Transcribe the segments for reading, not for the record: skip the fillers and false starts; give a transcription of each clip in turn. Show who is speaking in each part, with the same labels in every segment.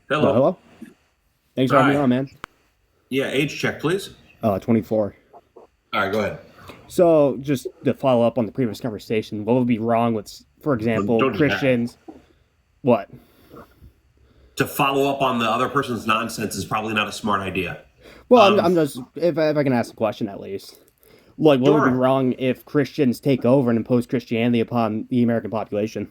Speaker 1: Hello.
Speaker 2: Hello. Thanks for having me
Speaker 1: Hi.
Speaker 2: on, man.
Speaker 1: Yeah, age check, please.
Speaker 2: 24.
Speaker 1: All right, go ahead.
Speaker 2: So, just to follow up on the previous conversation, what would be wrong with, for example,
Speaker 1: Don't do that.
Speaker 2: Christians? What?
Speaker 1: To follow up on the other person's nonsense is probably not a smart idea.
Speaker 2: Well,
Speaker 1: Um,
Speaker 2: I'm just if I can ask a question at least. Like, what would be
Speaker 1: sure.
Speaker 2: wrong if Christians take over and impose Christianity upon the American population?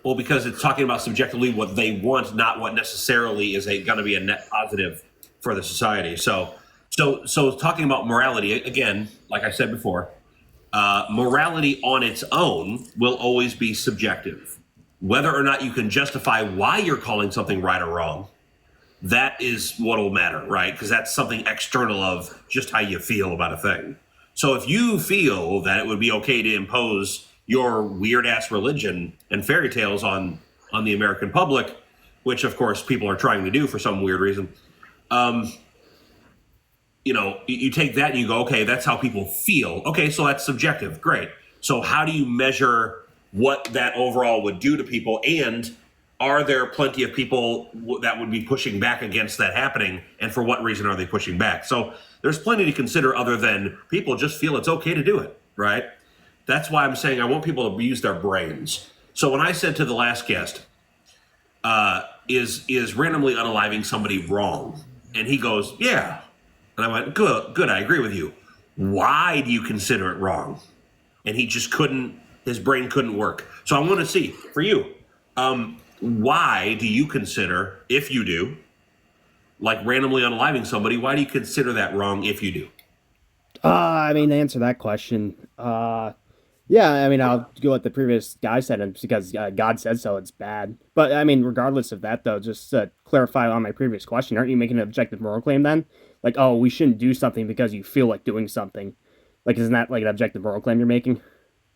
Speaker 1: Well, because it's talking about subjectively what they want, not what necessarily is going to be a net positive for the society. So talking about morality again, like I said before, morality on its own will always be subjective. Whether or not you can justify why you're calling something right or wrong, that is what will matter, right? Because that's something external of just how you feel about a thing. So if you feel that it would be okay to impose your weird ass religion and fairy tales on the American public, which of course people are trying to do for some weird reason, um, you take that and you go, okay, that's how people feel. Okay, so that's subjective. Great. So how do you measure what that overall would do to people? And are there plenty of people that would be pushing back against that happening? And for what reason are they pushing back? So there's plenty to consider other than people just feel it's okay to do it, right? That's why I'm saying I want people to use their brains. So when I said to the last guest, is randomly unaliving somebody wrong? And he goes, yeah. And I went, good, I agree with you. Why do you consider it wrong? And he just couldn't, his brain couldn't work. So I want to see, for you, why do you consider, if you do, like randomly unaliving somebody, why do you consider that wrong if you do?
Speaker 2: I mean, to answer that question, yeah, I mean, I'll go with the previous guy said, and it's because God said so, it's bad. But I mean, regardless of that, though, just to clarify on my previous question, aren't you making an objective moral claim then? Like, oh, we shouldn't do something because you feel like doing something. Like, isn't that like an objective moral claim you're making?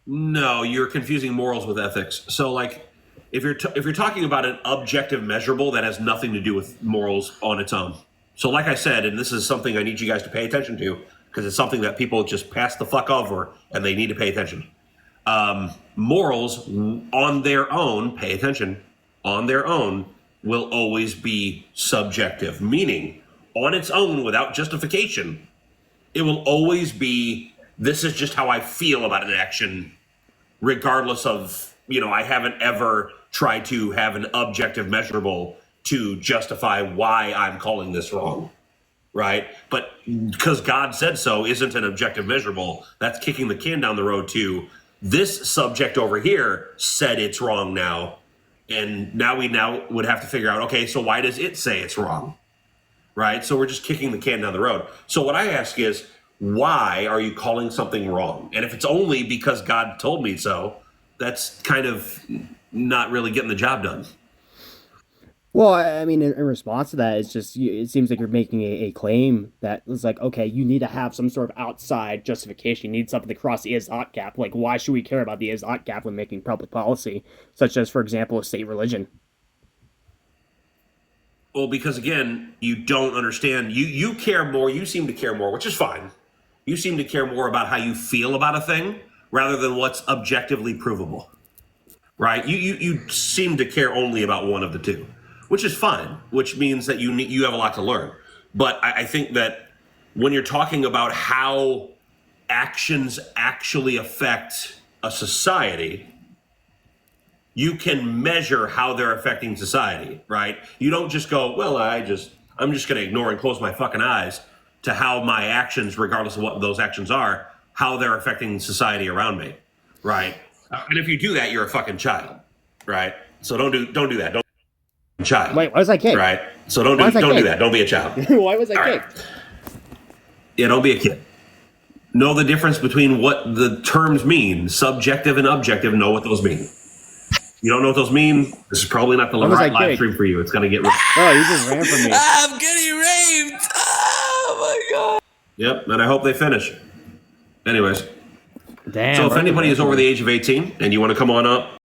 Speaker 1: No, you're confusing morals with ethics. So, like, if you're talking about an objective measurable, that has nothing to do with morals on its own. So, like I said, and this is something I need you guys to pay attention to because it's something that people just pass the fuck over and they need to pay attention. Morals on their own, pay attention, on their own will always be subjective, meaning on its own without justification, it will always be this is just how I feel about an action, regardless of, I haven't ever tried to have an objective measurable to justify why I'm calling this wrong, right? But because God said so isn't an objective measurable, that's kicking the can down the road to this subject over here said it's wrong now. And now we would have to figure out, okay, so why does it say it's wrong? Right? So we're just kicking the can down the road. So what I ask is, why are you calling something wrong? And if it's only because God told me so, that's kind of not really getting the job done.
Speaker 2: Well, I mean, in response to that, it's just it seems like you're making a claim that is like, okay, you need to have some sort of outside justification. You need something to cross the is-ought gap. Like, why should we care about the is-ought gap when making public policy, such as, for example, a state religion?
Speaker 1: Well, because again, you don't understand. You care more. You seem to care more, which is fine. You seem to care more about how you feel about a thing rather than what's objectively provable. Right? You seem to care only about one of the two, which is fine. Which means that you have a lot to learn. But I think that when you're talking about how actions actually affect a society, you can measure how they're affecting society, right? You don't just go, well, I'm just going to ignore and close my fucking eyes to how my actions, regardless of what those actions are, how they're affecting society around me, right? And if you do that, you're a fucking child, right? So don't do that. Don't be a child,
Speaker 2: Wait, why was I kicked?
Speaker 1: right? So
Speaker 2: Why was I
Speaker 1: don't do
Speaker 2: kicked?
Speaker 1: that. Don't be a child.
Speaker 2: Why was I
Speaker 1: All right.
Speaker 2: kicked?
Speaker 1: Yeah, don't be a kid. Know the difference between what the terms mean. Subjective and objective. Know what those mean. You don't know what those mean? This is probably not the
Speaker 2: Why was I
Speaker 1: right live
Speaker 2: kicked?
Speaker 1: stream for you. It's gonna get.
Speaker 2: Oh, you just ran from me.
Speaker 3: I'm getting raped. Oh my god.
Speaker 1: Yep, and I hope they finish. Anyways,
Speaker 2: Damn.
Speaker 1: so if
Speaker 2: bro,
Speaker 1: anybody
Speaker 2: you
Speaker 1: is
Speaker 2: ran
Speaker 1: over
Speaker 2: from
Speaker 1: the
Speaker 2: me.
Speaker 1: age of 18 and you want to come on up